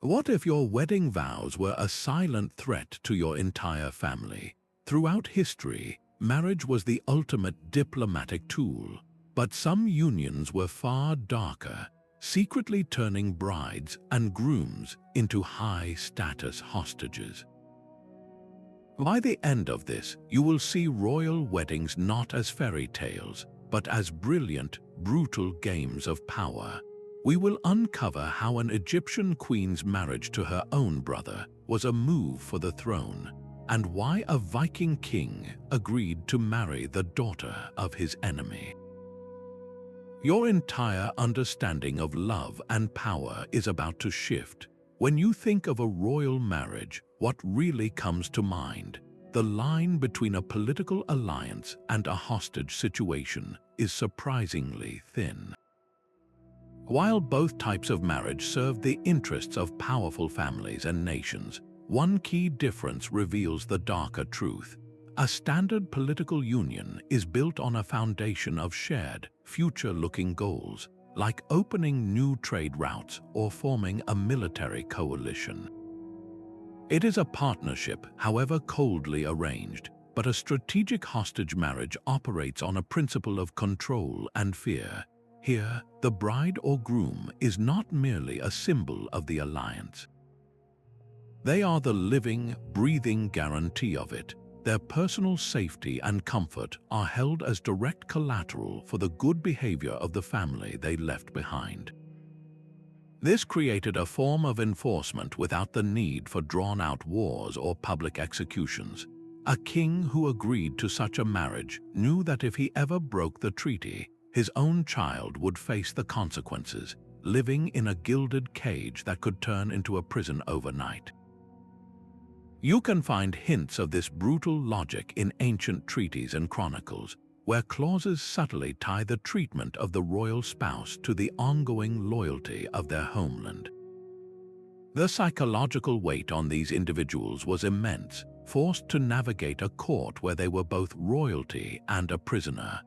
What if your wedding vows were a silent threat to your entire family? Throughout history, marriage was the ultimate diplomatic tool, but some unions were far darker, secretly turning brides and grooms into high-status hostages. By the end of this, you will see royal weddings not as fairy tales, but as brilliant, brutal games of power. We will uncover how an Egyptian queen's marriage to her own brother was a move for the throne, and why a Viking king agreed to marry the daughter of his enemy. Your entire understanding of love and power is about to shift. When you think of a royal marriage, what really comes to mind? The line between a political alliance and a hostage situation is surprisingly thin. While both types of marriage serve the interests of powerful families and nations, one key difference reveals the darker truth. A standard political union is built on a foundation of shared, future-looking goals, like opening new trade routes or forming a military coalition. It is a partnership, however coldly arranged, but a strategic hostage marriage operates on a principle of control and fear. Here, the bride or groom is not merely a symbol of the alliance. They are the living, breathing guarantee of it. Their personal safety and comfort are held as direct collateral for the good behavior of the family they left behind. This created a form of enforcement without the need for drawn-out wars or public executions. A king who agreed to such a marriage knew that if he ever broke the treaty, his own child would face the consequences, living in a gilded cage that could turn into a prison overnight. You can find hints of this brutal logic in ancient treaties and chronicles, where clauses subtly tie the treatment of the royal spouse to the ongoing loyalty of their homeland. The psychological weight on these individuals was immense, forced to navigate a court where they were both royalty and a prisoner.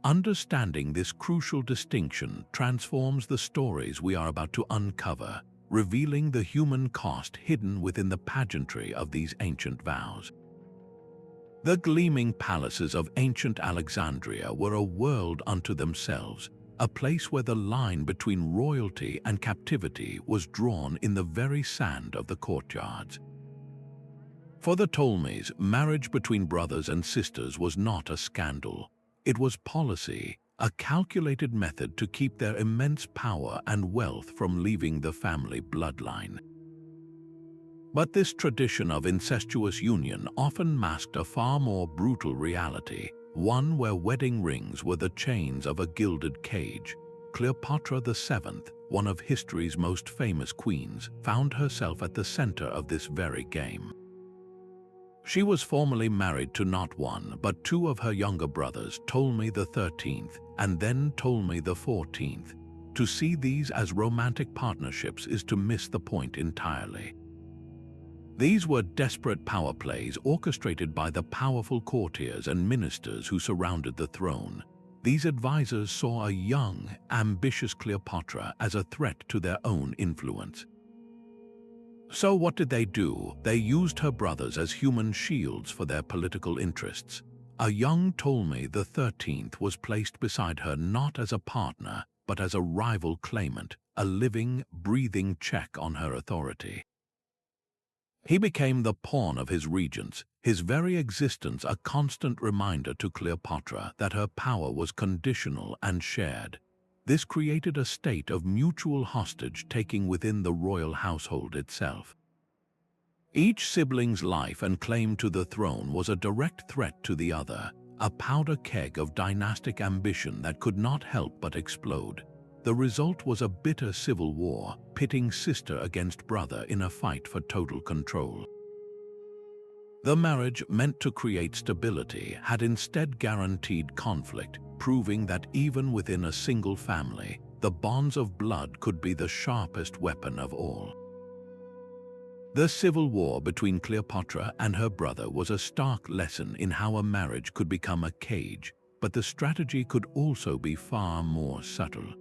Understanding this crucial distinction transforms the stories we are about to uncover, revealing the human cost hidden within the pageantry of these ancient vows. The gleaming palaces of ancient Alexandria were a world unto themselves, a place where the line between royalty and captivity was drawn in the very sand of the courtyards. For the Ptolemies, marriage between brothers and sisters was not a scandal. It was policy, a calculated method to keep their immense power and wealth from leaving the family bloodline. But this tradition of incestuous union often masked a far more brutal reality, one where wedding rings were the chains of a gilded cage. Cleopatra VII, one of history's most famous queens, found herself at the center of this very game. She was formerly married to not one, but two of her younger brothers, Ptolemy XIII and then Ptolemy XIV. To see these as romantic partnerships is to miss the point entirely. These were desperate power plays orchestrated by the powerful courtiers and ministers who surrounded the throne. These advisors saw a young, ambitious Cleopatra as a threat to their own influence. So what did they do? They used her brothers as human shields for their political interests. A young Ptolemy XIII was placed beside her not as a partner, but as a rival claimant, a living, breathing check on her authority. He became the pawn of his regents, his very existence a constant reminder to Cleopatra that her power was conditional and shared. This created a state of mutual hostage-taking within the royal household itself. Each sibling's life and claim to the throne was a direct threat to the other, a powder keg of dynastic ambition that could not help but explode. The result was a bitter civil war, pitting sister against brother in a fight for total control. The marriage meant to create stability had instead guaranteed conflict, proving that even within a single family, the bonds of blood could be the sharpest weapon of all. The civil war between Cleopatra and her brother was a stark lesson in how a marriage could become a cage, but the strategy could also be far more subtle.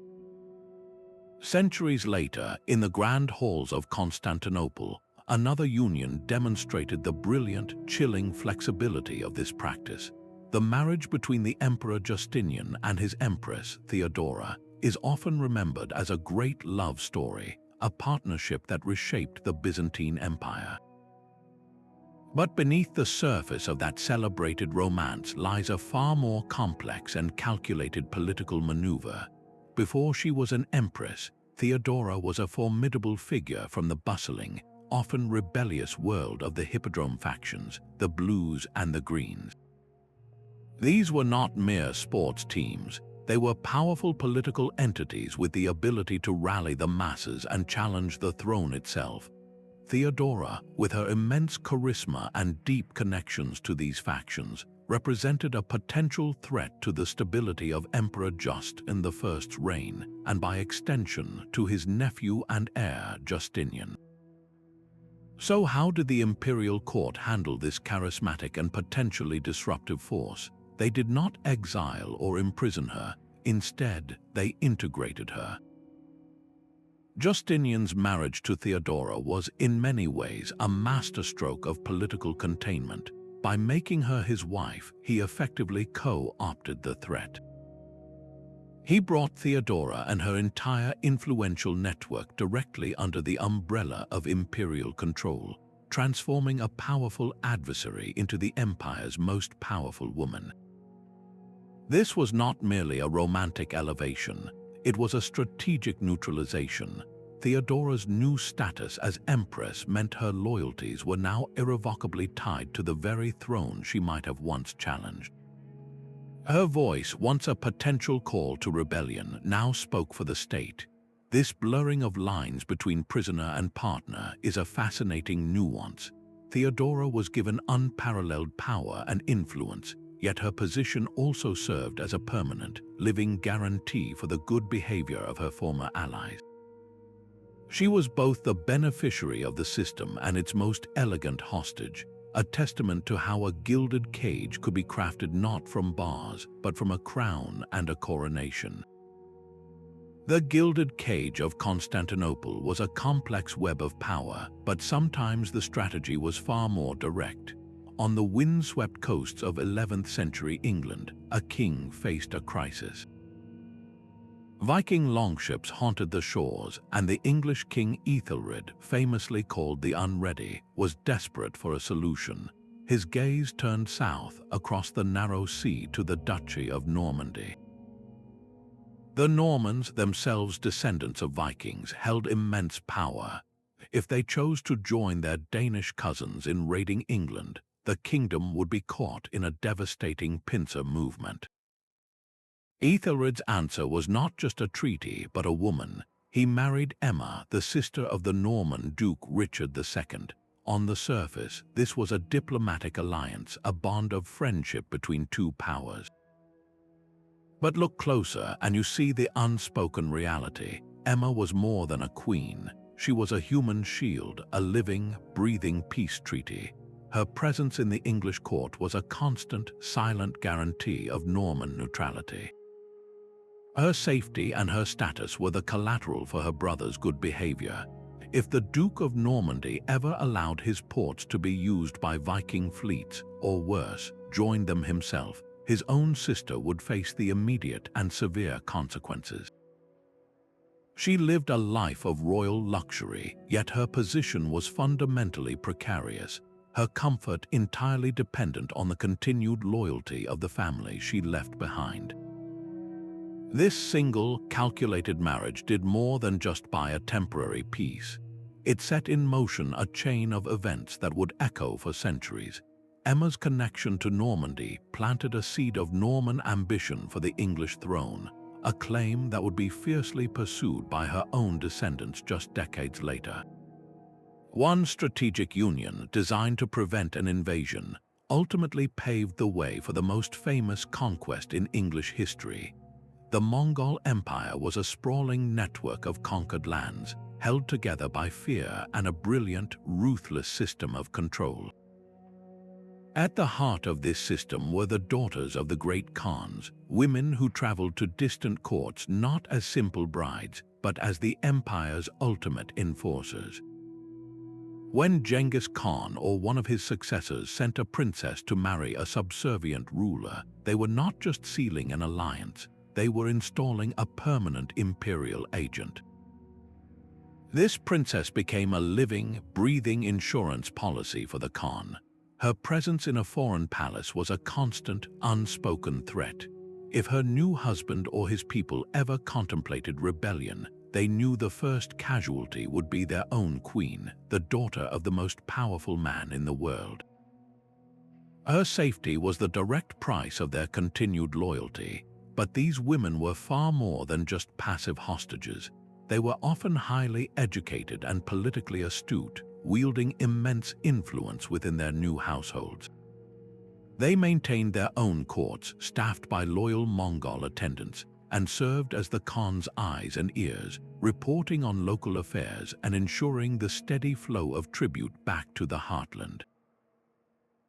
Centuries later, in the grand halls of Constantinople, another union demonstrated the brilliant, chilling flexibility of this practice. The marriage between the Emperor Justinian and his Empress, Theodora, is often remembered as a great love story, a partnership that reshaped the Byzantine Empire. But beneath the surface of that celebrated romance lies a far more complex and calculated political maneuver. Before she was an empress, Theodora was a formidable figure from the bustling, often rebellious world of the Hippodrome factions, the Blues and the Greens. These were not mere sports teams. They were powerful political entities with the ability to rally the masses and challenge the throne itself. Theodora, with her immense charisma and deep connections to these factions, represented a potential threat to the stability of Emperor Justin I's reign, and by extension to his nephew and heir Justinian. So how did the imperial court handle this charismatic and potentially disruptive force? They did not exile or imprison her. Instead, they integrated her. Justinian's marriage to Theodora was in many ways a masterstroke of political containment. By making her his wife, he effectively co-opted the threat. He brought Theodora and her entire influential network directly under the umbrella of imperial control, transforming a powerful adversary into the empire's most powerful woman. This was not merely a romantic elevation, it was a strategic neutralization. Theodora's new status as empress meant her loyalties were now irrevocably tied to the very throne she might have once challenged. Her voice, once a potential call to rebellion, now spoke for the state. This blurring of lines between prisoner and partner is a fascinating nuance. Theodora was given unparalleled power and influence, yet her position also served as a permanent, living guarantee for the good behavior of her former allies. She was both the beneficiary of the system and its most elegant hostage, a testament to how a gilded cage could be crafted not from bars, but from a crown and a coronation. The gilded cage of Constantinople was a complex web of power, but sometimes the strategy was far more direct. On the windswept coasts of 11th century England, a king faced a crisis. Viking longships haunted the shores, and the English king Ethelred, famously called the Unready, was desperate for a solution. His gaze turned south across the narrow sea to the Duchy of Normandy. The Normans, themselves descendants of Vikings, held immense power. If they chose to join their Danish cousins in raiding England, the kingdom would be caught in a devastating pincer movement. Ethelred's answer was not just a treaty, but a woman. He married Emma, the sister of the Norman Duke Richard II. On the surface, this was a diplomatic alliance, a bond of friendship between two powers. But look closer and you see the unspoken reality. Emma was more than a queen. She was a human shield, a living, breathing peace treaty. Her presence in the English court was a constant, silent guarantee of Norman neutrality. Her safety and her status were the collateral for her brother's good behavior. If the Duke of Normandy ever allowed his ports to be used by Viking fleets, or worse, joined them himself, his own sister would face the immediate and severe consequences. She lived a life of royal luxury, yet her position was fundamentally precarious, her comfort entirely dependent on the continued loyalty of the family she left behind. This single, calculated marriage did more than just buy a temporary peace. It set in motion a chain of events that would echo for centuries. Emma's connection to Normandy planted a seed of Norman ambition for the English throne, a claim that would be fiercely pursued by her own descendants just decades later. One strategic union designed to prevent an invasion ultimately paved the way for the most famous conquest in English history. The Mongol Empire was a sprawling network of conquered lands, held together by fear and a brilliant, ruthless system of control. At the heart of this system were the daughters of the great Khans, women who traveled to distant courts not as simple brides, but as the empire's ultimate enforcers. When Genghis Khan or one of his successors sent a princess to marry a subservient ruler, they were not just sealing an alliance, they were installing a permanent imperial agent. This princess became a living, breathing insurance policy for the Khan. Her presence in a foreign palace was a constant, unspoken threat. If her new husband or his people ever contemplated rebellion, they knew the first casualty would be their own queen, the daughter of the most powerful man in the world. Her safety was the direct price of their continued loyalty, but these women were far more than just passive hostages. They were often highly educated and politically astute, wielding immense influence within their new households. They maintained their own courts, staffed by loyal Mongol attendants, and served as the Khan's eyes and ears, reporting on local affairs and ensuring the steady flow of tribute back to the heartland.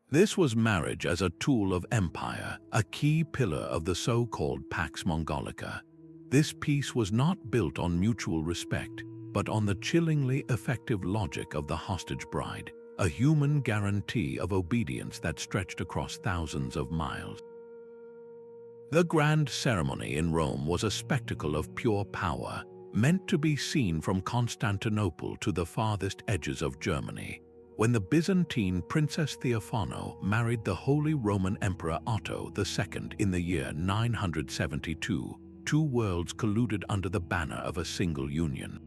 This was marriage as a tool of empire, a key pillar of the so-called Pax Mongolica. This peace was not built on mutual respect, but on the chillingly effective logic of the hostage bride, a human guarantee of obedience that stretched across thousands of miles. The grand ceremony in Rome was a spectacle of pure power, meant to be seen from Constantinople to the farthest edges of Germany. When the Byzantine Princess Theophano married the Holy Roman Emperor Otto II in the year 972, two worlds colluded under the banner of a single union.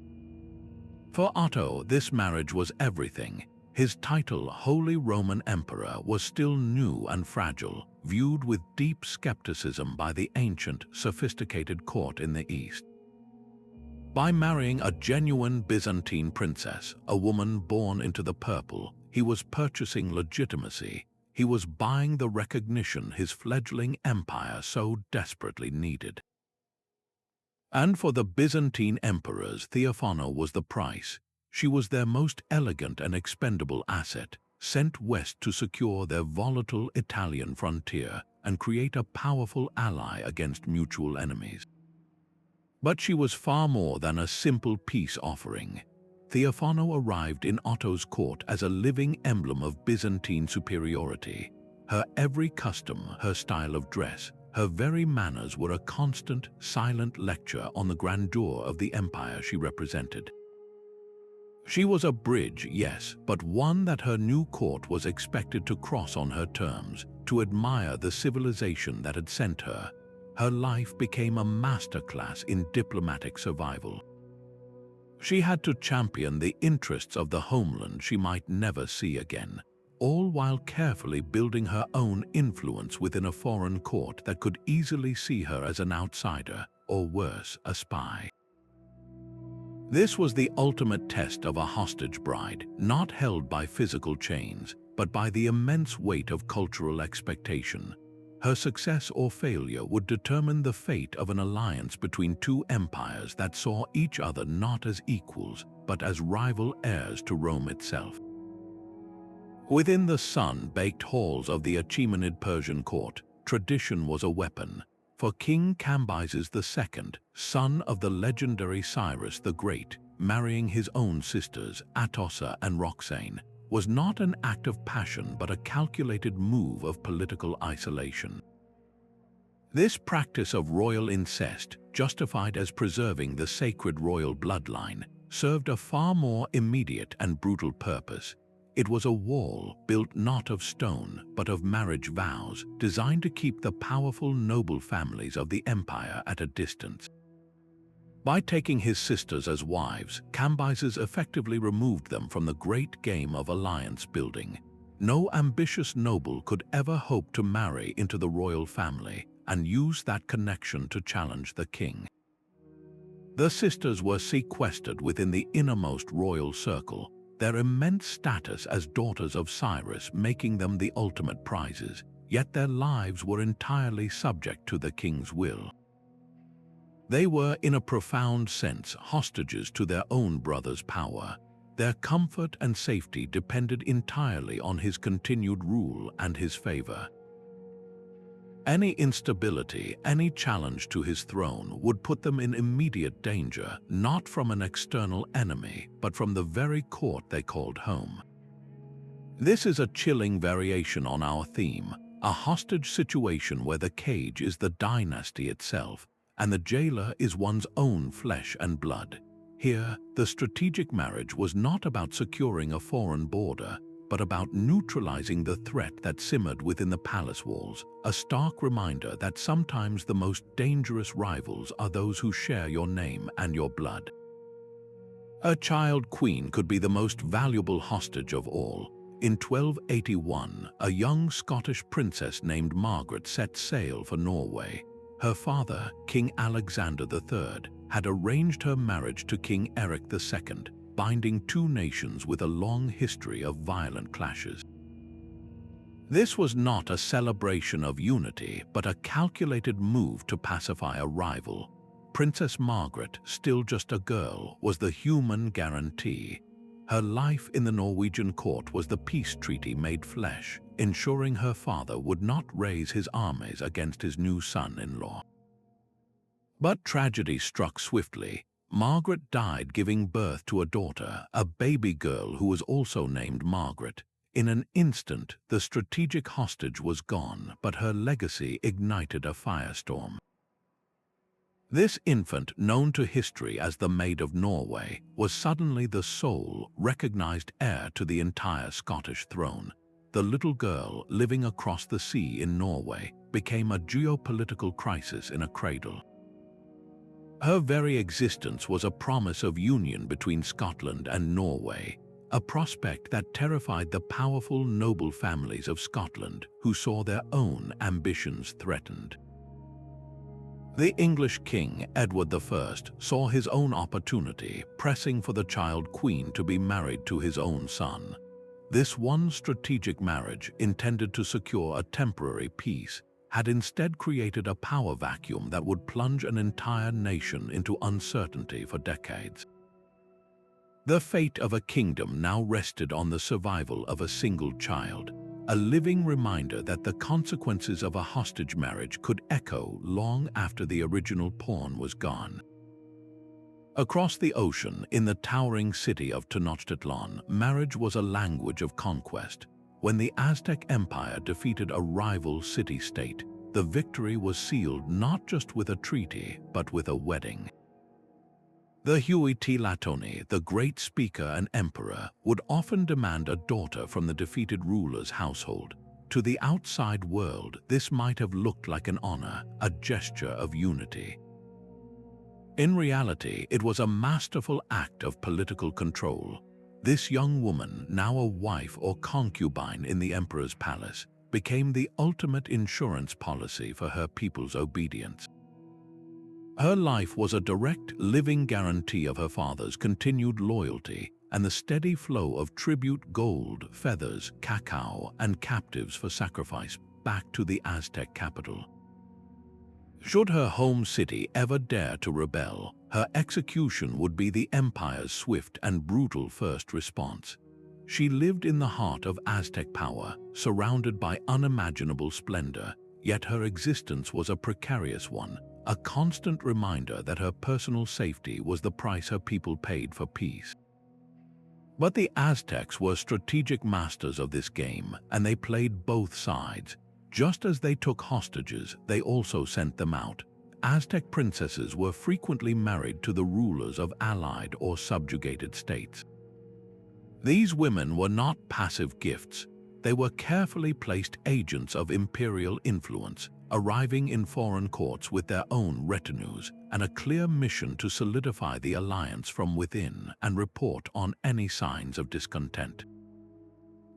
For Otto, this marriage was everything. His title, Holy Roman Emperor, was still new and fragile, viewed with deep skepticism by the ancient, sophisticated court in the East. By marrying a genuine Byzantine princess, a woman born into the purple, he was purchasing legitimacy. He was buying the recognition his fledgling empire so desperately needed. And for the Byzantine emperors, Theophano was the price. She was their most elegant and expendable asset, sent west to secure their volatile Italian frontier and create a powerful ally against mutual enemies. But she was far more than a simple peace offering. Theophano arrived in Otto's court as a living emblem of Byzantine superiority. Her every custom, her style of dress, her very manners were a constant, silent lecture on the grandeur of the empire she represented. She was a bridge, yes, but one that her new court was expected to cross on her terms, to admire the civilization that had sent her. Her life became a masterclass in diplomatic survival. She had to champion the interests of the homeland she might never see again, all while carefully building her own influence within a foreign court that could easily see her as an outsider, or worse, a spy. This was the ultimate test of a hostage bride, not held by physical chains, but by the immense weight of cultural expectation. Her success or failure would determine the fate of an alliance between two empires that saw each other not as equals, but as rival heirs to Rome itself. Within the sun-baked halls of the Achaemenid Persian court, tradition was a weapon. For King Cambyses II, son of the legendary Cyrus the Great, marrying his own sisters, Atossa and Roxane, was not an act of passion but a calculated move of political isolation. This practice of royal incest, justified as preserving the sacred royal bloodline, served a far more immediate and brutal purpose. It was a wall built not of stone but of marriage vows, designed to keep the powerful noble families of the empire at a distance. By taking his sisters as wives, Cambyses effectively removed them from the great game of alliance building. No ambitious noble could ever hope to marry into the royal family and use that connection to challenge the king. The sisters were sequestered within the innermost royal circle, their immense status as daughters of Cyrus making them the ultimate prizes, yet their lives were entirely subject to the king's will. They were, in a profound sense, hostages to their own brother's power. Their comfort and safety depended entirely on his continued rule and his favor. Any instability, any challenge to his throne would put them in immediate danger, not from an external enemy, but from the very court they called home. This is a chilling variation on our theme, a hostage situation where the cage is the dynasty itself, and the jailer is one's own flesh and blood. Here, the strategic marriage was not about securing a foreign border, but about neutralizing the threat that simmered within the palace walls, a stark reminder that sometimes the most dangerous rivals are those who share your name and your blood. A child queen could be the most valuable hostage of all. In 1281, a young Scottish princess named Margaret set sail for Norway. Her father, King Alexander III, had arranged her marriage to King Eric II, binding two nations with a long history of violent clashes. This was not a celebration of unity, but a calculated move to pacify a rival. Princess Margaret, still just a girl, was the human guarantee. Her life in the Norwegian court was the peace treaty made flesh, ensuring her father would not raise his armies against his new son-in-law. But tragedy struck swiftly. Margaret died giving birth to a daughter, a baby girl who was also named Margaret. In an instant, the strategic hostage was gone, but her legacy ignited a firestorm. This infant, known to history as the Maid of Norway, was suddenly the sole, recognized heir to the entire Scottish throne. The little girl, living across the sea in Norway, became a geopolitical crisis in a cradle. Her very existence was a promise of union between Scotland and Norway, a prospect that terrified the powerful noble families of Scotland who saw their own ambitions threatened. The English king, Edward I, saw his own opportunity, pressing for the child queen to be married to his own son. This one strategic marriage, intended to secure a temporary peace, had instead created a power vacuum that would plunge an entire nation into uncertainty for decades. The fate of a kingdom now rested on the survival of a single child, a living reminder that the consequences of a hostage marriage could echo long after the original pawn was gone. Across the ocean, in the towering city of Tenochtitlan, marriage was a language of conquest. When the Aztec Empire defeated a rival city-state, the victory was sealed not just with a treaty, but with a wedding. The Huitlatoni, the great speaker and emperor, would often demand a daughter from the defeated ruler's household. To the outside world, this might have looked like an honor, a gesture of unity. In reality, it was a masterful act of political control. This young woman, now a wife or concubine in the emperor's palace, became the ultimate insurance policy for her people's obedience. Her life was a direct, living guarantee of her father's continued loyalty and the steady flow of tribute gold, feathers, cacao, and captives for sacrifice back to the Aztec capital. Should her home city ever dare to rebel, her execution would be the empire's swift and brutal first response. She lived in the heart of Aztec power, surrounded by unimaginable splendor, yet her existence was a precarious one, a constant reminder that her personal safety was the price her people paid for peace. But the Aztecs were strategic masters of this game, and they played both sides. Just as they took hostages, they also sent them out. Aztec princesses were frequently married to the rulers of allied or subjugated states. These women were not passive gifts. They were carefully placed agents of imperial influence, arriving in foreign courts with their own retinues and a clear mission to solidify the alliance from within and report on any signs of discontent.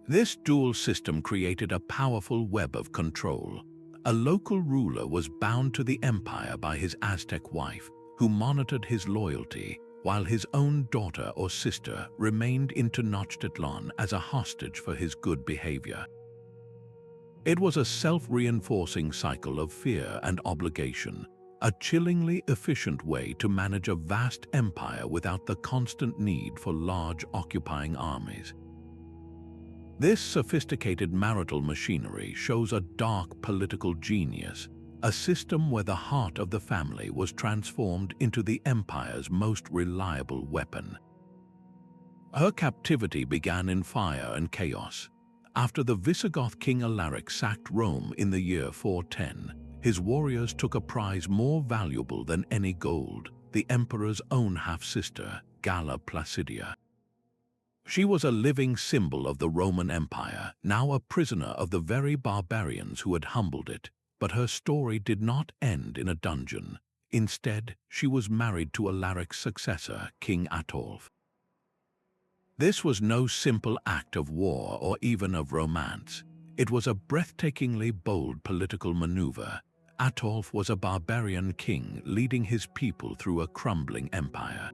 This dual system created a powerful web of control. A local ruler was bound to the empire by his Aztec wife, who monitored his loyalty, while his own daughter or sister remained in Tenochtitlan as a hostage for his good behavior. It was a self-reinforcing cycle of fear and obligation, a chillingly efficient way to manage a vast empire without the constant need for large occupying armies. This sophisticated marital machinery shows a dark political genius, a system where the heart of the family was transformed into the empire's most reliable weapon. Her captivity began in fire and chaos. After the Visigoth king Alaric sacked Rome in the year 410, his warriors took a prize more valuable than any gold, the emperor's own half-sister, Galla Placidia. She was a living symbol of the Roman Empire, now a prisoner of the very barbarians who had humbled it. But her story did not end in a dungeon. Instead, she was married to Alaric's successor, King Ataulf. This was no simple act of war or even of romance. It was a breathtakingly bold political maneuver. Ataulf was a barbarian king leading his people through a crumbling empire.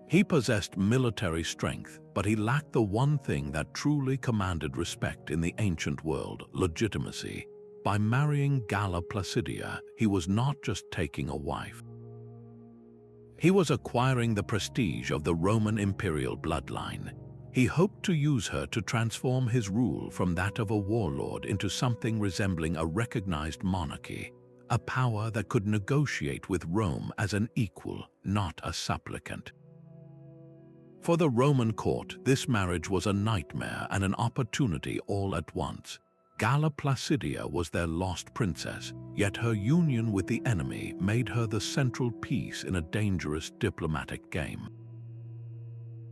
He possessed military strength, but he lacked the one thing that truly commanded respect in the ancient world: legitimacy. By marrying Galla Placidia, he was not just taking a wife. He was acquiring the prestige of the Roman imperial bloodline. He hoped to use her to transform his rule from that of a warlord into something resembling a recognized monarchy, a power that could negotiate with Rome as an equal, not a supplicant. For the Roman court, this marriage was a nightmare and an opportunity all at once. Galla Placidia was their lost princess, yet her union with the enemy made her the central piece in a dangerous diplomatic game.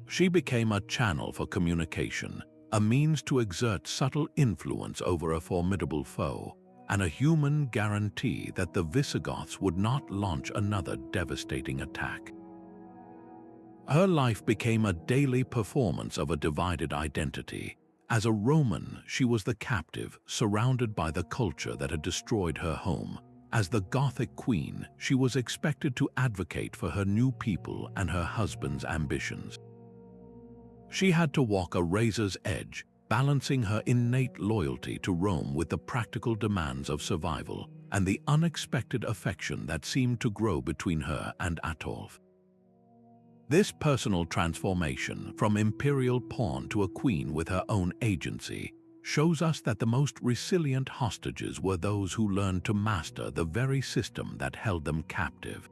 She became a channel for communication, a means to exert subtle influence over a formidable foe, and a human guarantee that the Visigoths would not launch another devastating attack. Her life became a daily performance of a divided identity. As a Roman, she was the captive, surrounded by the culture that had destroyed her home. As the Gothic queen, she was expected to advocate for her new people and her husband's ambitions. She had to walk a razor's edge, balancing her innate loyalty to Rome with the practical demands of survival and the unexpected affection that seemed to grow between her and Ataulf. This personal transformation, from imperial pawn to a queen with her own agency, shows us that the most resilient hostages were those who learned to master the very system that held them captive.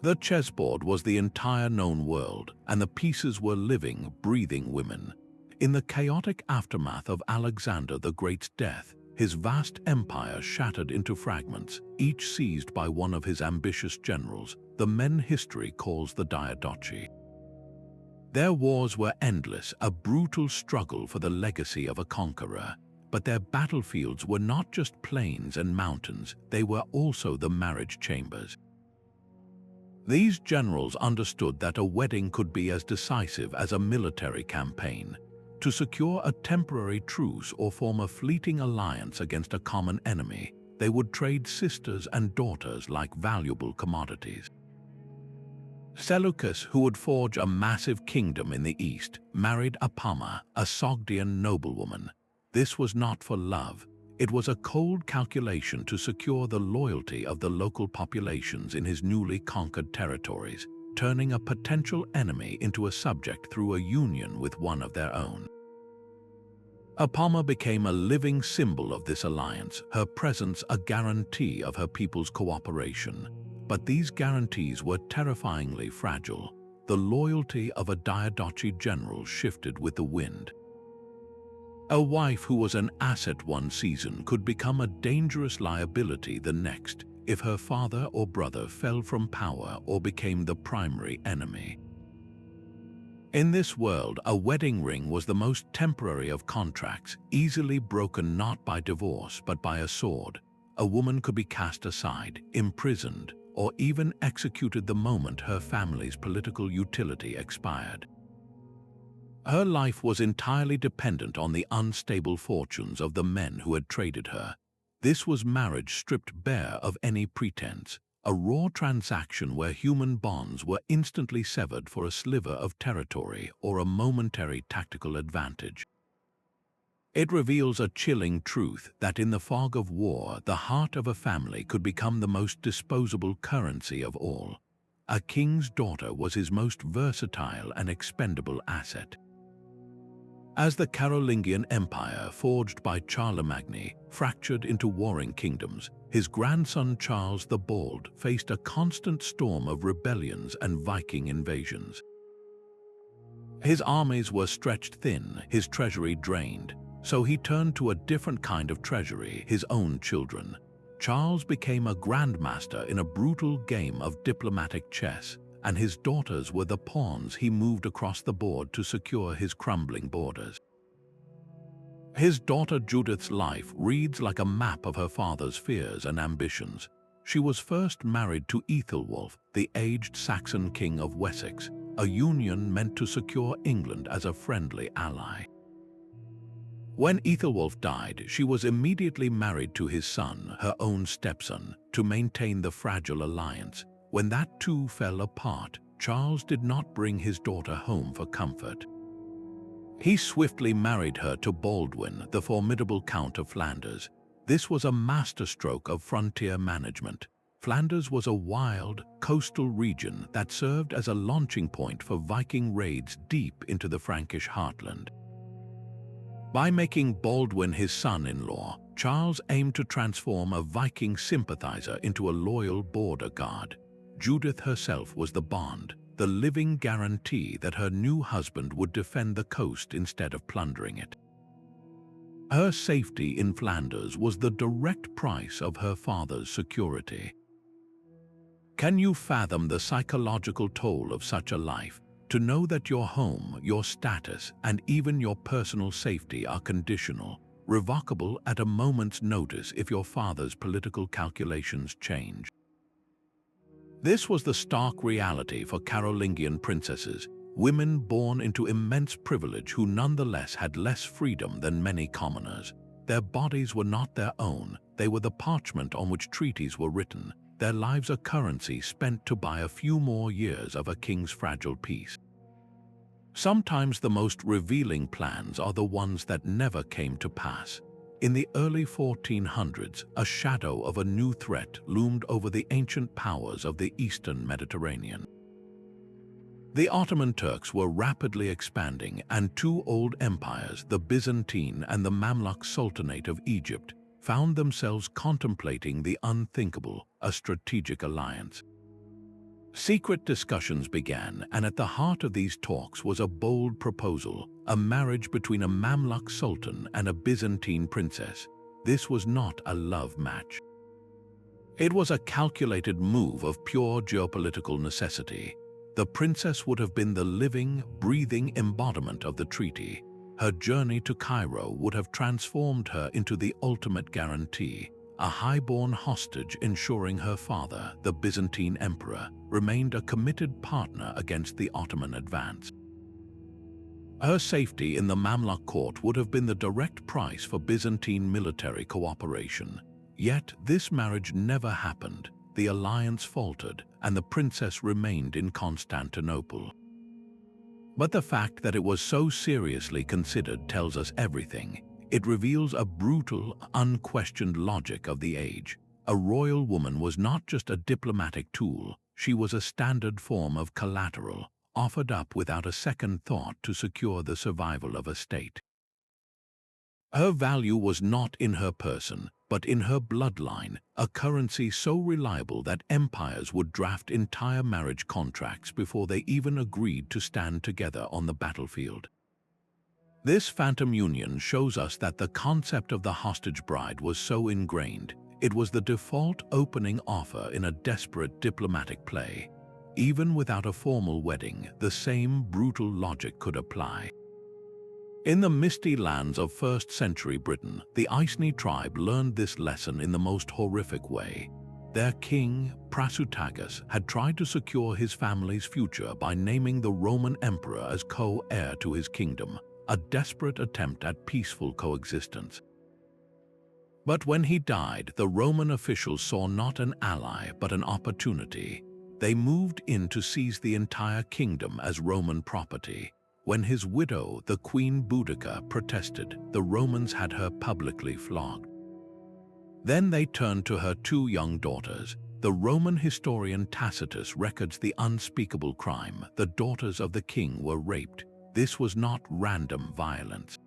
The chessboard was the entire known world, and the pieces were living, breathing women. In the chaotic aftermath of Alexander the Great's death, his vast empire shattered into fragments, each seized by one of his ambitious generals, the men history calls the Diadochi. Their wars were endless, a brutal struggle for the legacy of a conqueror. But their battlefields were not just plains and mountains, they were also the marriage chambers. These generals understood that a wedding could be as decisive as a military campaign. To secure a temporary truce or form a fleeting alliance against a common enemy, they would trade sisters and daughters like valuable commodities. Seleucus, who would forge a massive kingdom in the east, married Apama, a Sogdian noblewoman. This was not for love. It was a cold calculation to secure the loyalty of the local populations in his newly conquered territories, turning a potential enemy into a subject through a union with one of their own. Apama became a living symbol of this alliance, her presence a guarantee of her people's cooperation. But these guarantees were terrifyingly fragile. The loyalty of a Diadochi general shifted with the wind. A wife who was an asset one season could become a dangerous liability the next if her father or brother fell from power or became the primary enemy. In this world, a wedding ring was the most temporary of contracts, easily broken not by divorce but by a sword. A woman could be cast aside, imprisoned, or even executed the moment her family's political utility expired. Her life was entirely dependent on the unstable fortunes of the men who had traded her. This was marriage stripped bare of any pretense, a raw transaction where human bonds were instantly severed for a sliver of territory or a momentary tactical advantage. It reveals a chilling truth that in the fog of war, the heart of a family could become the most disposable currency of all. A king's daughter was his most versatile and expendable asset. As the Carolingian Empire, forged by Charlemagne, fractured into warring kingdoms, his grandson Charles the Bald faced a constant storm of rebellions and Viking invasions. His armies were stretched thin, his treasury drained, so he turned to a different kind of treasury, his own children. Charles became a grandmaster in a brutal game of diplomatic chess, and his daughters were the pawns he moved across the board to secure his crumbling borders. His daughter Judith's life reads like a map of her father's fears and ambitions. She was first married to Ethelwulf, the aged Saxon king of Wessex, a union meant to secure England as a friendly ally. When Ethelwulf died, she was immediately married to his son, her own stepson, to maintain the fragile alliance. When that too fell apart, Charles did not bring his daughter home for comfort. He swiftly married her to Baldwin, the formidable Count of Flanders. This was a masterstroke of frontier management. Flanders was a wild, coastal region that served as a launching point for Viking raids deep into the Frankish heartland. By making Baldwin his son-in-law, Charles aimed to transform a Viking sympathizer into a loyal border guard. Judith herself was the bond, the living guarantee that her new husband would defend the coast instead of plundering it. Her safety in Flanders was the direct price of her father's security. Can you fathom the psychological toll of such a life? To know that your home, your status, and even your personal safety are conditional, revocable at a moment's notice if your father's political calculations change. This was the stark reality for Carolingian princesses, women born into immense privilege who nonetheless had less freedom than many commoners. Their bodies were not their own, they were the parchment on which treaties were written, their lives a currency spent to buy a few more years of a king's fragile peace. Sometimes the most revealing plans are the ones that never came to pass. In the early 1400s, a shadow of a new threat loomed over the ancient powers of the Eastern Mediterranean. The Ottoman Turks were rapidly expanding, and two old empires, the Byzantine and the Mamluk Sultanate of Egypt, found themselves contemplating the unthinkable, a strategic alliance. Secret discussions began, and at the heart of these talks was a bold proposal, a marriage between a Mamluk sultan and a Byzantine princess. This was not a love match. It was a calculated move of pure geopolitical necessity. The princess would have been the living, breathing embodiment of the treaty. Her journey to Cairo would have transformed her into the ultimate guarantee, a highborn hostage ensuring her father, the Byzantine emperor, remained a committed partner against the Ottoman advance. Her safety in the Mamluk court would have been the direct price for Byzantine military cooperation. Yet this marriage never happened, the alliance faltered, and the princess remained in Constantinople. But the fact that it was so seriously considered tells us everything. It reveals a brutal, unquestioned logic of the age. A royal woman was not just a diplomatic tool, she was a standard form of collateral, offered up without a second thought to secure the survival of a state. Her value was not in her person, but in her bloodline, a currency so reliable that empires would draft entire marriage contracts before they even agreed to stand together on the battlefield. This phantom union shows us that the concept of the hostage bride was so ingrained, it was the default opening offer in a desperate diplomatic play. Even without a formal wedding, the same brutal logic could apply. In the misty lands of 1st century Britain, the Iceni tribe learned this lesson in the most horrific way. Their king, Prasutagus, had tried to secure his family's future by naming the Roman emperor as co-heir to his kingdom, a desperate attempt at peaceful coexistence. But when he died, the Roman officials saw not an ally but an opportunity. They moved in to seize the entire kingdom as Roman property. When his widow, the Queen Boudica, protested, the Romans had her publicly flogged. Then they turned to her two young daughters. The Roman historian Tacitus records the unspeakable crime. The daughters of the king were raped. this was not random violence.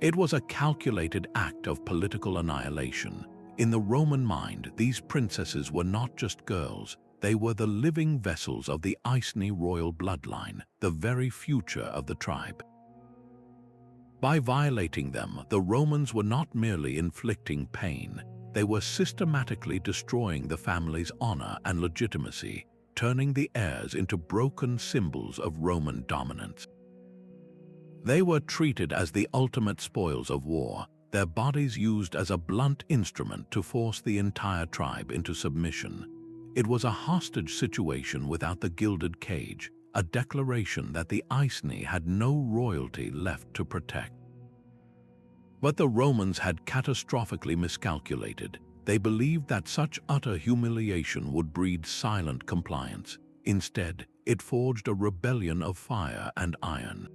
It was a calculated act of political annihilation. In the Roman mind, these princesses were not just girls, they were the living vessels of the Iceni royal bloodline, the very future of the tribe. By violating them, the Romans were not merely inflicting pain, they were systematically destroying the family's honor and legitimacy, turning the heirs into broken symbols of Roman dominance. They were treated as the ultimate spoils of war, their bodies used as a blunt instrument to force the entire tribe into submission. It was a hostage situation without the gilded cage, a declaration that the Iceni had no royalty left to protect. But the Romans had catastrophically miscalculated. They believed that such utter humiliation would breed silent compliance. Instead, it forged a rebellion of fire and iron.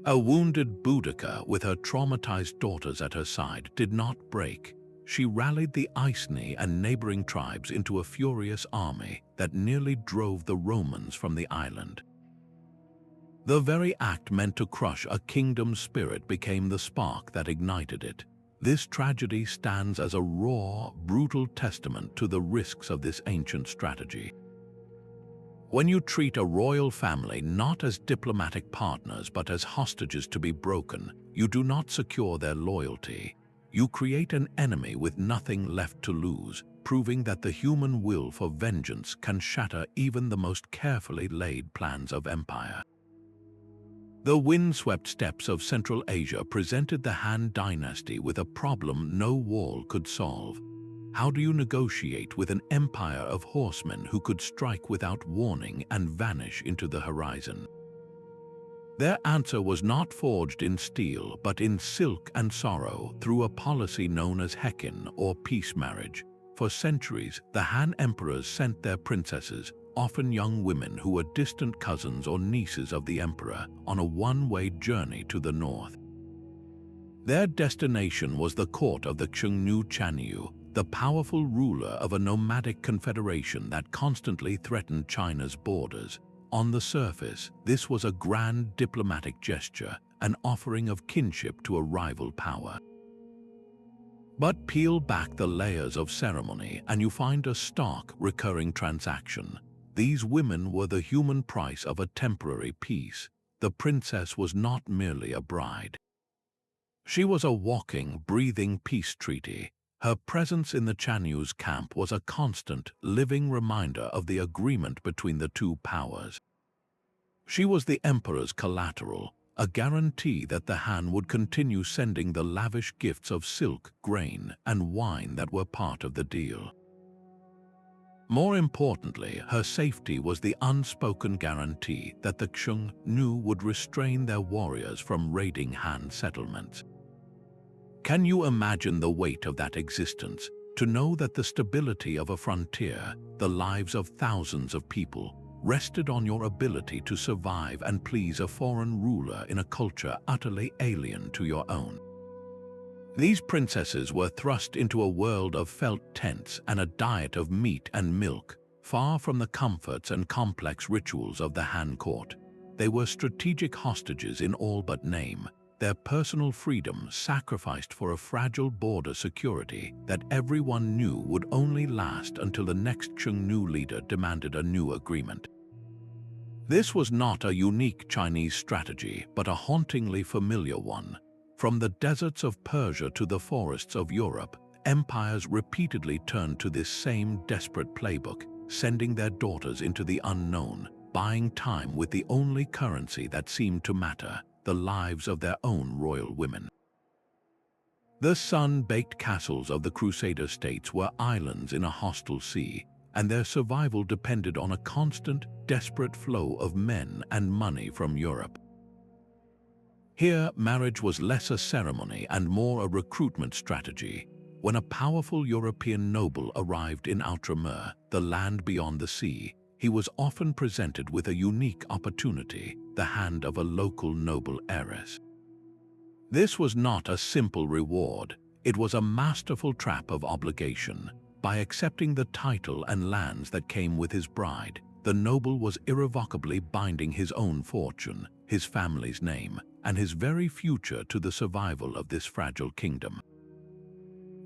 A wounded Boudica, with her traumatized daughters at her side, did not break. She rallied the Iceni and neighboring tribes into a furious army that nearly drove the Romans from the island. The very act meant to crush a kingdom's spirit became the spark that ignited it. This tragedy stands as a raw, brutal testament to the risks of this ancient strategy. When you treat a royal family not as diplomatic partners but as hostages to be broken, you do not secure their loyalty. You create an enemy with nothing left to lose, proving that the human will for vengeance can shatter even the most carefully laid plans of empire. The windswept steppes of Central Asia presented the Han Dynasty with a problem no wall could solve. How do you negotiate with an empire of horsemen who could strike without warning and vanish into the horizon? Their answer was not forged in steel, but in silk and sorrow, through a policy known as Hekin, or peace marriage. For centuries, the Han emperors sent their princesses, often young women who were distant cousins or nieces of the emperor, on a one-way journey to the north. Their destination was the court of the Xiongnu Chanyu, the powerful ruler of a nomadic confederation that constantly threatened China's borders. On the surface, this was a grand diplomatic gesture, an offering of kinship to a rival power. But peel back the layers of ceremony and you find a stark, recurring transaction. These women were the human price of a temporary peace. The princess was not merely a bride. She was a walking, breathing peace treaty. Her presence in the Chanyu's camp was a constant, living reminder of the agreement between the two powers. She was the emperor's collateral, a guarantee that the Han would continue sending the lavish gifts of silk, grain, and wine that were part of the deal. More importantly, her safety was the unspoken guarantee that the Xiongnu would restrain their warriors from raiding Han settlements. Can you imagine the weight of that existence, to know that the stability of a frontier, the lives of thousands of people, rested on your ability to survive and please a foreign ruler in a culture utterly alien to your own? These princesses were thrust into a world of felt tents and a diet of meat and milk, far from the comforts and complex rituals of the Han court. They were strategic hostages in all but name, their personal freedom sacrificed for a fragile border security that everyone knew would only last until the next Xiongnu leader demanded a new agreement. This was not a unique Chinese strategy, but a hauntingly familiar one. From the deserts of Persia to the forests of Europe, empires repeatedly turned to this same desperate playbook, sending their daughters into the unknown, buying time with the only currency that seemed to matter: the lives of their own royal women. The sun-baked castles of the Crusader states were islands in a hostile sea, and their survival depended on a constant, desperate flow of men and money from Europe. Here, marriage was less a ceremony and more a recruitment strategy. When a powerful European noble arrived in Outremer, the land beyond the sea, he was often presented with a unique opportunity: the hand of a local noble heiress. This was not a simple reward, it was a masterful trap of obligation. By accepting the title and lands that came with his bride, the noble was irrevocably binding his own fortune, his family's name, and his very future to the survival of this fragile kingdom.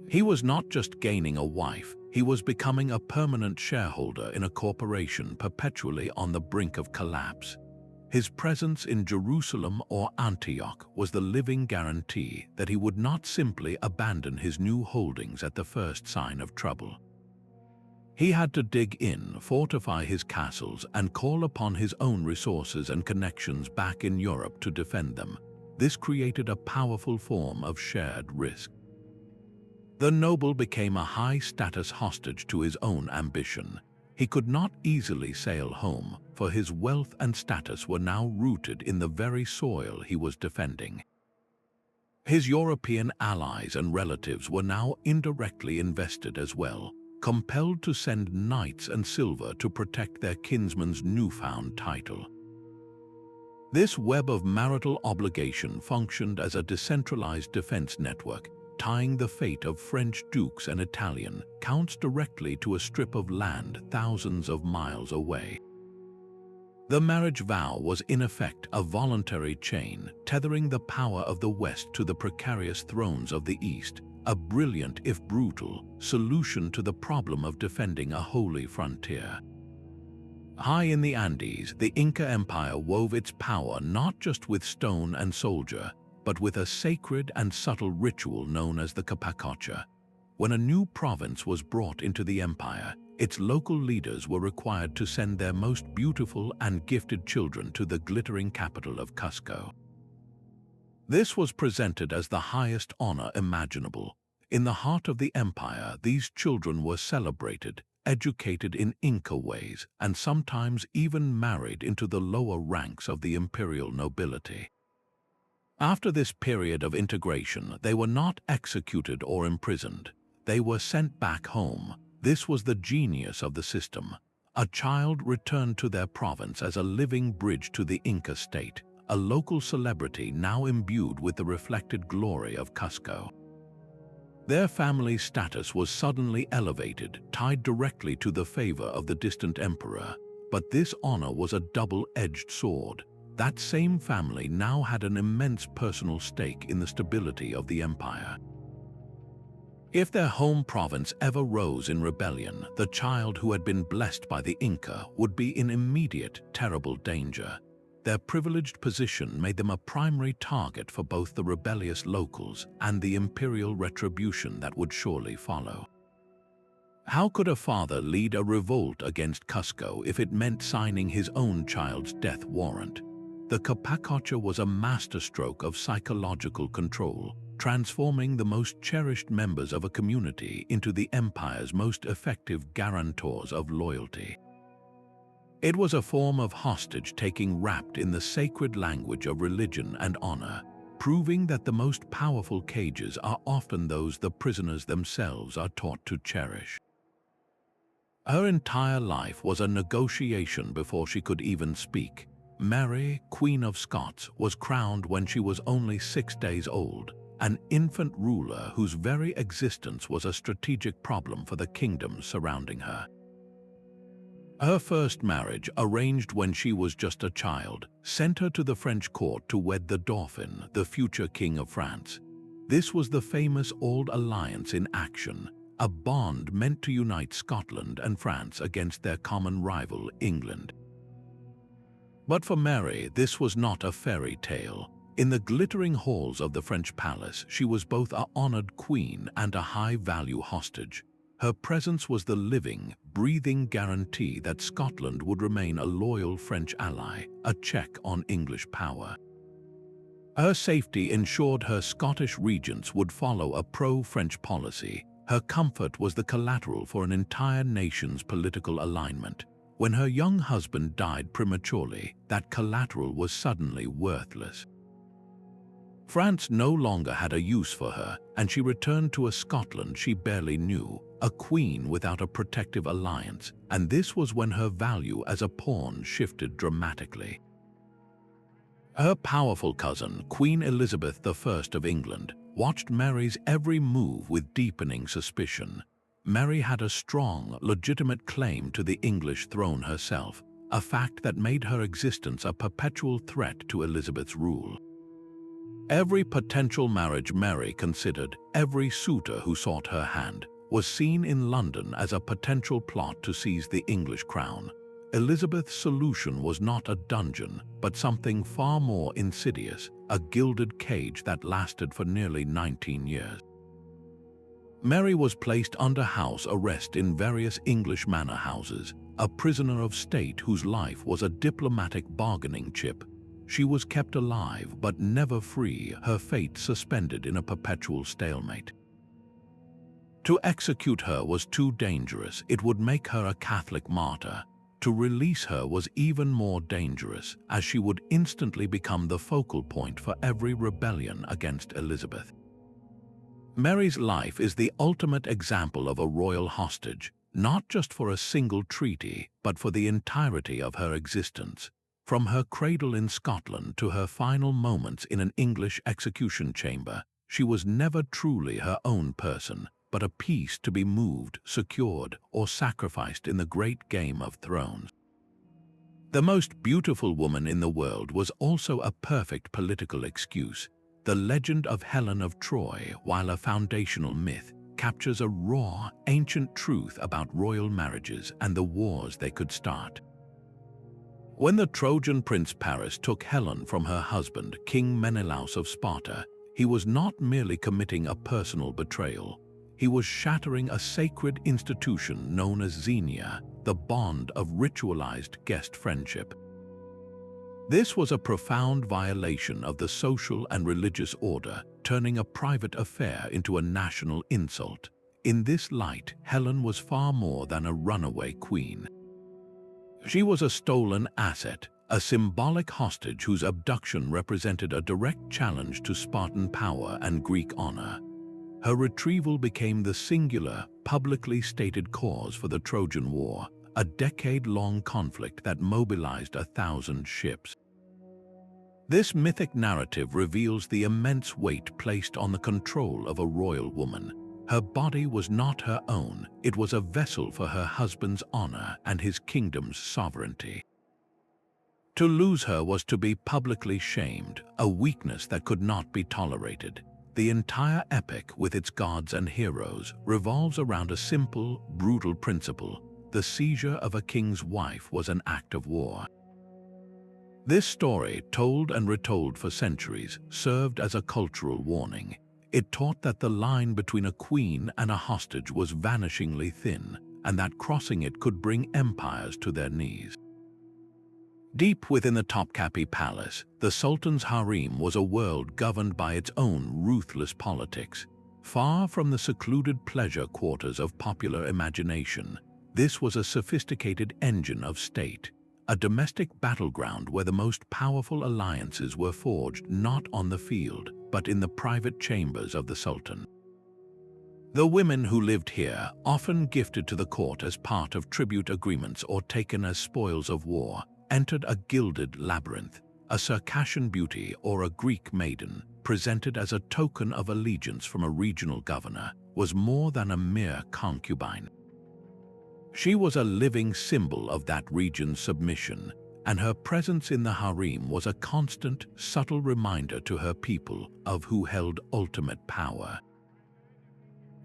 He was not just gaining a wife, he was becoming a permanent shareholder in a corporation perpetually on the brink of collapse. His presence in Jerusalem or Antioch was the living guarantee that he would not simply abandon his new holdings at the first sign of trouble. He had to dig in, fortify his castles, and call upon his own resources and connections back in Europe to defend them. This created a powerful form of shared risk. The noble became a high-status hostage to his own ambition. He could not easily sail home, for his wealth and status were now rooted in the very soil he was defending. His European allies and relatives were now indirectly invested as well, compelled to send knights and silver to protect their kinsman's newfound title. This web of marital obligation functioned as a decentralized defense network, tying the fate of French dukes and Italian counts directly to a strip of land thousands of miles away. The marriage vow was in effect a voluntary chain, tethering the power of the West to the precarious thrones of the East, a brilliant, if brutal, solution to the problem of defending a holy frontier. High in the Andes, the Inca Empire wove its power not just with stone and soldier, but with a sacred and subtle ritual known as the Kapakotcha. When a new province was brought into the empire, its local leaders were required to send their most beautiful and gifted children to the glittering capital of Cusco. This was presented as the highest honor imaginable. In the heart of the empire, these children were celebrated, educated in Inca ways, and sometimes even married into the lower ranks of the imperial nobility. After this period of integration, they were not executed or imprisoned. They were sent back home. This was the genius of the system. A child returned to their province as a living bridge to the Inca state, a local celebrity now imbued with the reflected glory of Cusco. Their family status was suddenly elevated, tied directly to the favor of the distant emperor. But this honor was a double-edged sword. That same family now had an immense personal stake in the stability of the empire. If their home province ever rose in rebellion, the child who had been blessed by the Inca would be in immediate, terrible danger. Their privileged position made them a primary target for both the rebellious locals and the imperial retribution that would surely follow. How could a father lead a revolt against Cusco if it meant signing his own child's death warrant? The Kapakotcha was a masterstroke of psychological control, transforming the most cherished members of a community into the empire's most effective guarantors of loyalty. It was a form of hostage-taking wrapped in the sacred language of religion and honor, proving that the most powerful cages are often those the prisoners themselves are taught to cherish. Her entire life was a negotiation before she could even speak. Mary, Queen of Scots, was crowned when she was only 6 days old, an infant ruler whose very existence was a strategic problem for the kingdoms surrounding her. Her first marriage, arranged when she was just a child, sent her to the French court to wed the Dauphin, the future King of France. This was the famous Old Alliance in action, a bond meant to unite Scotland and France against their common rival, England. But for Mary, this was not a fairy tale. In the glittering halls of the French palace, she was both an honored queen and a high-value hostage. Her presence was the living, breathing guarantee that Scotland would remain a loyal French ally, a check on English power. Her safety ensured her Scottish regents would follow a pro-French policy. Her comfort was the collateral for an entire nation's political alignment. When her young husband died prematurely, that collateral was suddenly worthless. France no longer had a use for her, and she returned to a Scotland she barely knew, a queen without a protective alliance, and this was when her value as a pawn shifted dramatically. Her powerful cousin, Queen Elizabeth I of England, watched Mary's every move with deepening suspicion. Mary had a strong, legitimate claim to the English throne herself, a fact that made her existence a perpetual threat to Elizabeth's rule. Every potential marriage Mary considered, every suitor who sought her hand, was seen in London as a potential plot to seize the English crown. Elizabeth's solution was not a dungeon, but something far more insidious, a gilded cage that lasted for nearly 19 years. Mary was placed under house arrest in various English manor houses, a prisoner of state whose life was a diplomatic bargaining chip. She was kept alive but never free, her fate suspended in a perpetual stalemate. To execute her was too dangerous, it would make her a Catholic martyr. To release her was even more dangerous, as she would instantly become the focal point for every rebellion against Elizabeth. Mary's life is the ultimate example of a royal hostage, not just for a single treaty, but for the entirety of her existence. From her cradle in Scotland to her final moments in an English execution chamber, she was never truly her own person, but a piece to be moved, secured, or sacrificed in the great game of thrones. The most beautiful woman in the world was also a perfect political excuse. The legend of Helen of Troy, while a foundational myth, captures a raw, ancient truth about royal marriages and the wars they could start. When the Trojan prince Paris took Helen from her husband, King Menelaus of Sparta, he was not merely committing a personal betrayal. He was shattering a sacred institution known as xenia, the bond of ritualized guest friendship. This was a profound violation of the social and religious order, turning a private affair into a national insult. In this light, Helen was far more than a runaway queen. She was a stolen asset, a symbolic hostage whose abduction represented a direct challenge to Spartan power and Greek honor. Her retrieval became the singular, publicly stated cause for the Trojan War, a decade-long conflict that mobilized 1,000 ships. This mythic narrative reveals the immense weight placed on the control of a royal woman. Her body was not her own, it was a vessel for her husband's honor and his kingdom's sovereignty. To lose her was to be publicly shamed, a weakness that could not be tolerated. The entire epic, with its gods and heroes, revolves around a simple, brutal principle. The seizure of a king's wife was an act of war. This story, told and retold for centuries, served as a cultural warning. It taught that the line between a queen and a hostage was vanishingly thin, and that crossing it could bring empires to their knees. Deep within the Topkapi Palace, the Sultan's harem was a world governed by its own ruthless politics. Far from the secluded pleasure quarters of popular imagination, this was a sophisticated engine of state, a domestic battleground where the most powerful alliances were forged not on the field, but in the private chambers of the Sultan. The women who lived here, often gifted to the court as part of tribute agreements or taken as spoils of war, entered a gilded labyrinth. A Circassian beauty or a Greek maiden, presented as a token of allegiance from a regional governor, was more than a mere concubine. She was a living symbol of that region's submission, and her presence in the harem was a constant, subtle reminder to her people of who held ultimate power.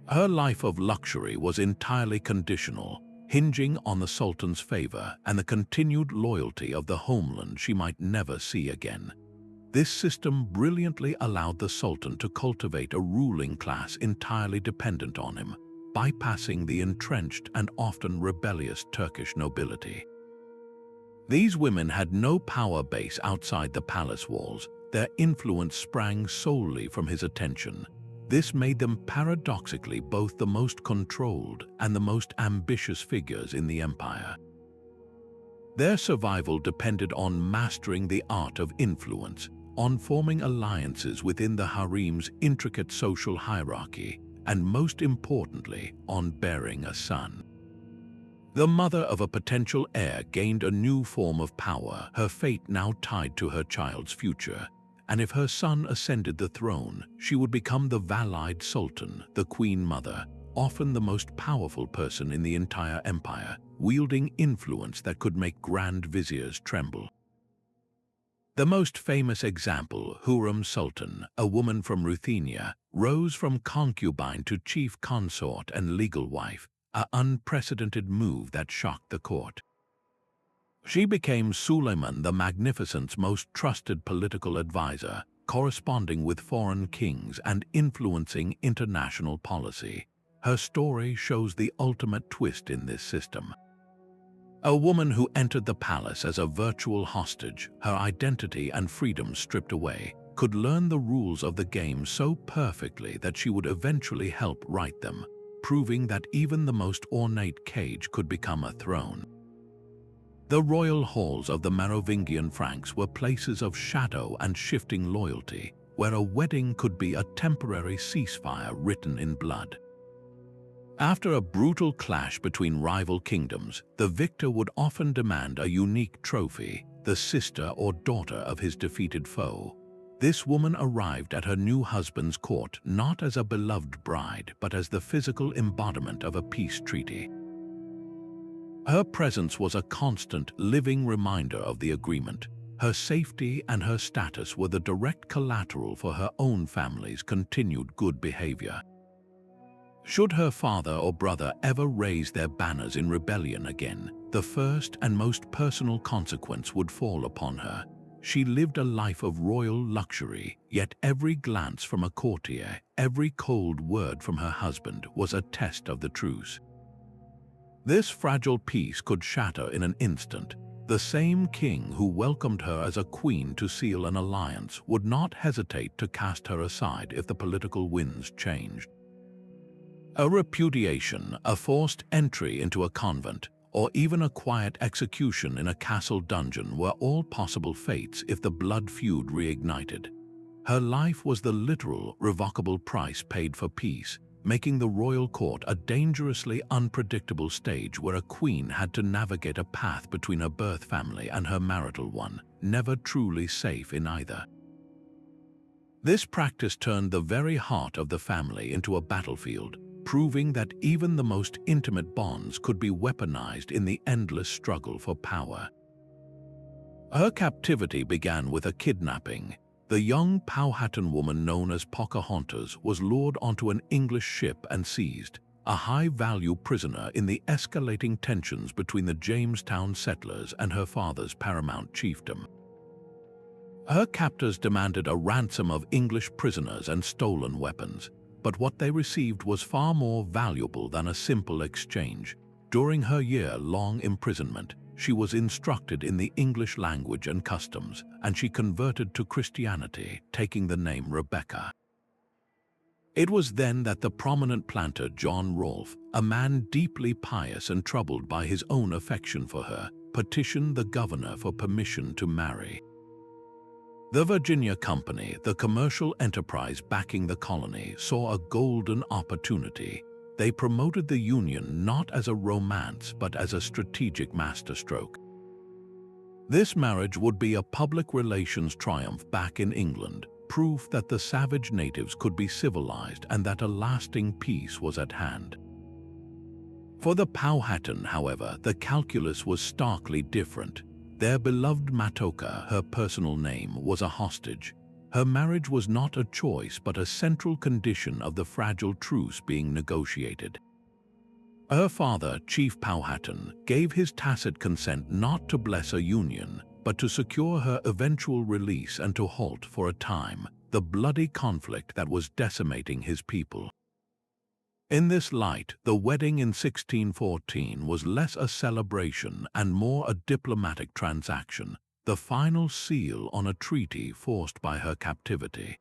Her life of luxury was entirely conditional, hinging on the Sultan's favor and the continued loyalty of the homeland she might never see again. This system brilliantly allowed the Sultan to cultivate a ruling class entirely dependent on him, bypassing the entrenched and often rebellious Turkish nobility. These women had no power base outside the palace walls. Their influence sprang solely from his attention. This made them paradoxically both the most controlled and the most ambitious figures in the empire. Their survival depended on mastering the art of influence, on forming alliances within the harem's intricate social hierarchy, and most importantly, on bearing a son. The mother of a potential heir gained a new form of power, her fate now tied to her child's future. And if her son ascended the throne, she would become the Valide Sultan, the Queen Mother, often the most powerful person in the entire empire, wielding influence that could make grand viziers tremble. The most famous example, Hurrem Sultan, a woman from Ruthenia, rose from concubine to chief consort and legal wife, an unprecedented move that shocked the court. She became Suleiman the Magnificent's most trusted political advisor, corresponding with foreign kings and influencing international policy. Her story shows the ultimate twist in this system. A woman who entered the palace as a virtual hostage, her identity and freedom stripped away, could learn the rules of the game so perfectly that she would eventually help write them, proving that even the most ornate cage could become a throne. The royal halls of the Merovingian Franks were places of shadow and shifting loyalty, where a wedding could be a temporary ceasefire written in blood. After a brutal clash between rival kingdoms, the victor would often demand a unique trophy, the sister or daughter of his defeated foe. This woman arrived at her new husband's court not as a beloved bride, but as the physical embodiment of a peace treaty. Her presence was a constant, living reminder of the agreement. Her safety and her status were the direct collateral for her own family's continued good behavior. Should her father or brother ever raise their banners in rebellion again, the first and most personal consequence would fall upon her. She lived a life of royal luxury, yet every glance from a courtier, every cold word from her husband was a test of the truce. This fragile peace could shatter in an instant. The same king who welcomed her as a queen to seal an alliance would not hesitate to cast her aside if the political winds changed. A repudiation, a forced entry into a convent, or even a quiet execution in a castle dungeon were all possible fates if the blood feud reignited. Her life was the literal, revocable price paid for peace, making the royal court a dangerously unpredictable stage where a queen had to navigate a path between her birth family and her marital one, never truly safe in either. This practice turned the very heart of the family into a battlefield, proving that even the most intimate bonds could be weaponized in the endless struggle for power. Her captivity began with a kidnapping. The young Powhatan woman known as Pocahontas was lured onto an English ship and seized, a high-value prisoner in the escalating tensions between the Jamestown settlers and her father's paramount chiefdom. Her captors demanded a ransom of English prisoners and stolen weapons, but what they received was far more valuable than a simple exchange. During her year-long imprisonment, she was instructed in the English language and customs, and she converted to Christianity, taking the name Rebecca. It was then that the prominent planter John Rolfe, a man deeply pious and troubled by his own affection for her, petitioned the governor for permission to marry. The Virginia Company, the commercial enterprise backing the colony, saw a golden opportunity. They promoted the union not as a romance but as a strategic masterstroke. This marriage would be a public relations triumph back in England, proof that the savage natives could be civilized and that a lasting peace was at hand. For the Powhatan, however, the calculus was starkly different. Their beloved Matoka, her personal name, was a hostage. Her marriage was not a choice but a central condition of the fragile truce being negotiated. Her father, Chief Powhatan, gave his tacit consent not to bless a union, but to secure her eventual release and to halt for a time the bloody conflict that was decimating his people. In this light, the wedding in 1614 was less a celebration and more a diplomatic transaction, the final seal on a treaty forced by her captivity.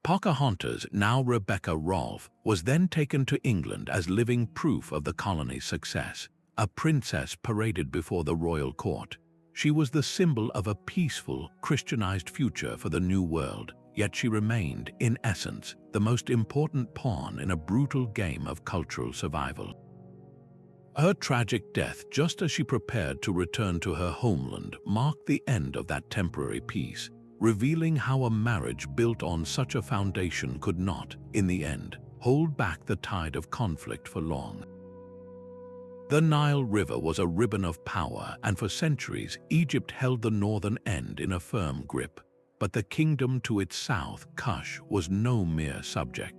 Pocahontas, now Rebecca Rolfe, was then taken to England as living proof of the colony's success. A princess paraded before the royal court. She was the symbol of a peaceful, Christianized future for the New World, yet she remained, in essence, the most important pawn in a brutal game of cultural survival. Her tragic death, just as she prepared to return to her homeland, marked the end of that temporary peace, revealing how a marriage built on such a foundation could not, in the end, hold back the tide of conflict for long. The Nile River was a ribbon of power, and for centuries Egypt held the northern end in a firm grip. But the kingdom to its south, Kush, was no mere subject.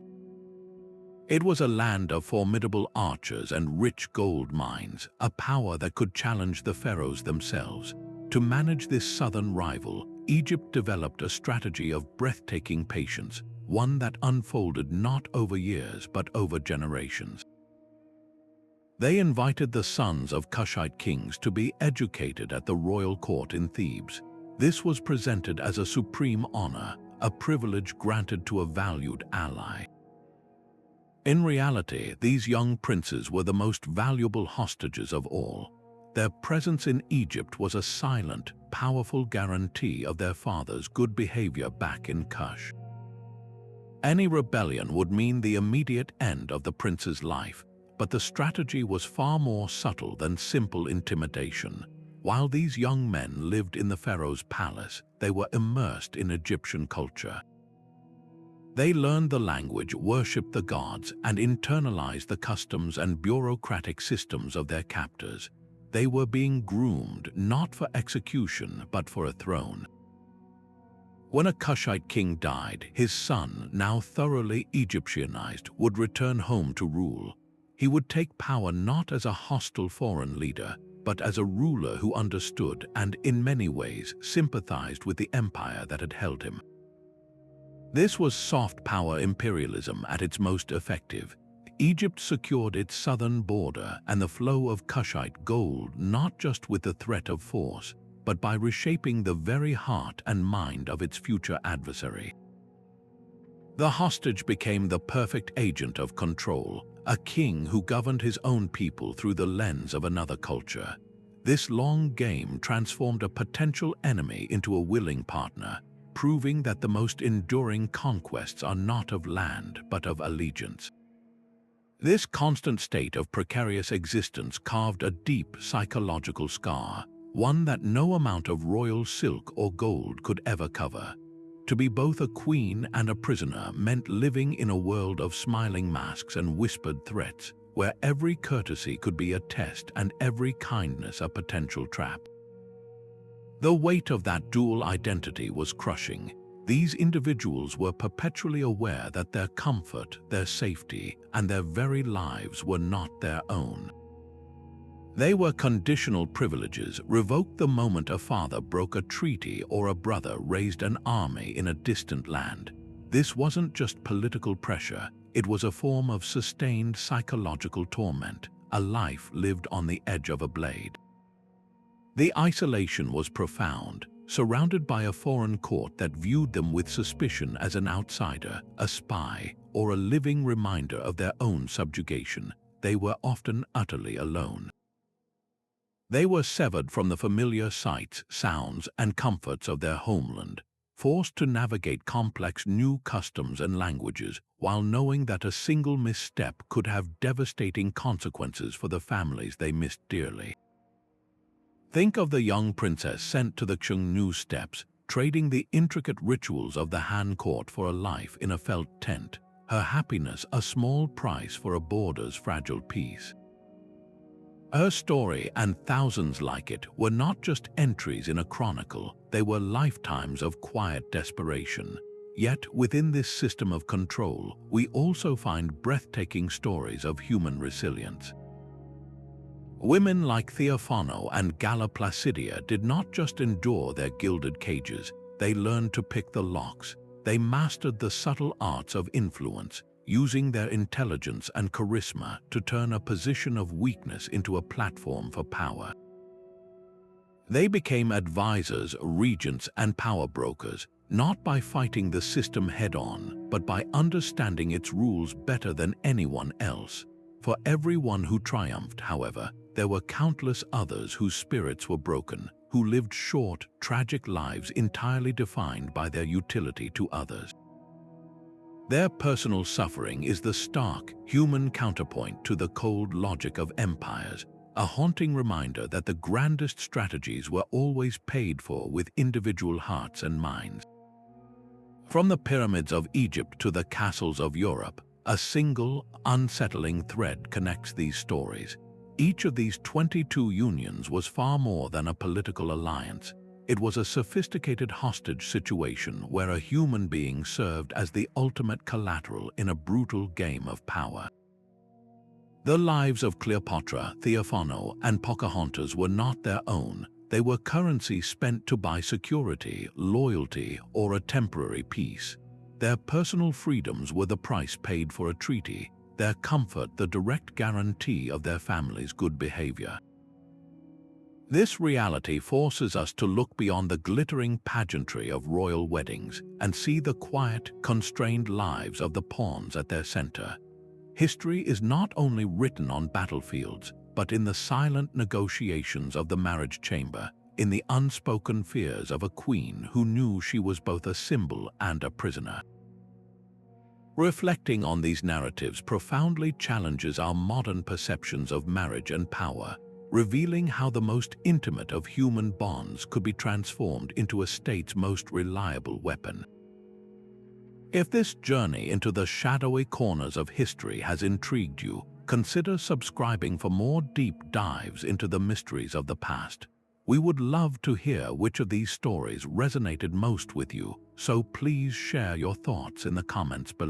It was a land of formidable archers and rich gold mines, a power that could challenge the pharaohs themselves. To manage this southern rival, Egypt developed a strategy of breathtaking patience, one that unfolded not over years but over generations. They invited the sons of Kushite kings to be educated at the royal court in Thebes. This was presented as a supreme honor, a privilege granted to a valued ally. In reality, these young princes were the most valuable hostages of all. Their presence in Egypt was a silent, powerful guarantee of their father's good behavior back in Kush. Any rebellion would mean the immediate end of the prince's life, but the strategy was far more subtle than simple intimidation. While these young men lived in the pharaoh's palace, they were immersed in Egyptian culture. They learned the language, worshipped the gods, and internalized the customs and bureaucratic systems of their captors. They were being groomed not for execution but for a throne. When a Kushite king died, his son, now thoroughly Egyptianized, would return home to rule. He would take power not as a hostile foreign leader, but as a ruler who understood and, in many ways, sympathized with the empire that had held him. This was soft power imperialism at its most effective. Egypt secured its southern border and the flow of Kushite gold not just with the threat of force, but by reshaping the very heart and mind of its future adversary. The hostage became the perfect agent of control, a king who governed his own people through the lens of another culture. This long game transformed a potential enemy into a willing partner, proving that the most enduring conquests are not of land but of allegiance. This constant state of precarious existence carved a deep psychological scar, one that no amount of royal silk or gold could ever cover. To be both a queen and a prisoner meant living in a world of smiling masks and whispered threats, where every courtesy could be a test and every kindness a potential trap. The weight of that dual identity was crushing. These individuals were perpetually aware that their comfort, their safety, and their very lives were not their own. They were conditional privileges, revoked the moment a father broke a treaty or a brother raised an army in a distant land. This wasn't just political pressure, it was a form of sustained psychological torment, a life lived on the edge of a blade. The isolation was profound, surrounded by a foreign court that viewed them with suspicion as an outsider, a spy, or a living reminder of their own subjugation. They were often utterly alone. They were severed from the familiar sights, sounds, and comforts of their homeland, forced to navigate complex new customs and languages, while knowing that a single misstep could have devastating consequences for the families they missed dearly. Think of the young princess sent to the Xiongnu steppes, trading the intricate rituals of the Han court for a life in a felt tent, her happiness a small price for a border's fragile peace. Her story, and thousands like it, were not just entries in a chronicle, they were lifetimes of quiet desperation. Yet, within this system of control, we also find breathtaking stories of human resilience. Women like Theophano and Galla Placidia did not just endure their gilded cages, they learned to pick the locks. They mastered the subtle arts of influence, using their intelligence and charisma to turn a position of weakness into a platform for power. They became advisors, regents, and power brokers, not by fighting the system head-on, but by understanding its rules better than anyone else. For everyone who triumphed, however, there were countless others whose spirits were broken, who lived short, tragic lives entirely defined by their utility to others. Their personal suffering is the stark, human counterpoint to the cold logic of empires, a haunting reminder that the grandest strategies were always paid for with individual hearts and minds. From the pyramids of Egypt to the castles of Europe, A single, unsettling thread connects these stories. Each of these 22 unions was far more than a political alliance. It was a sophisticated hostage situation where a human being served as the ultimate collateral in a brutal game of power. The lives of Cleopatra, Theophano, and Pocahontas were not their own. They were currency spent to buy security, loyalty, or a temporary peace. Their personal freedoms were the price paid for a treaty, their comfort the direct guarantee of their family's good behavior. This reality forces us to look beyond the glittering pageantry of royal weddings and see the quiet, constrained lives of the pawns at their center. History is not only written on battlefields, but in the silent negotiations of the marriage chamber, in the unspoken fears of a queen who knew she was both a symbol and a prisoner. Reflecting on these narratives profoundly challenges our modern perceptions of marriage and power, revealing how the most intimate of human bonds could be transformed into a state's most reliable weapon. If this journey into the shadowy corners of history has intrigued you, consider subscribing for more deep dives into the mysteries of the past. We would love to hear which of these stories resonated most with you, so please share your thoughts in the comments below.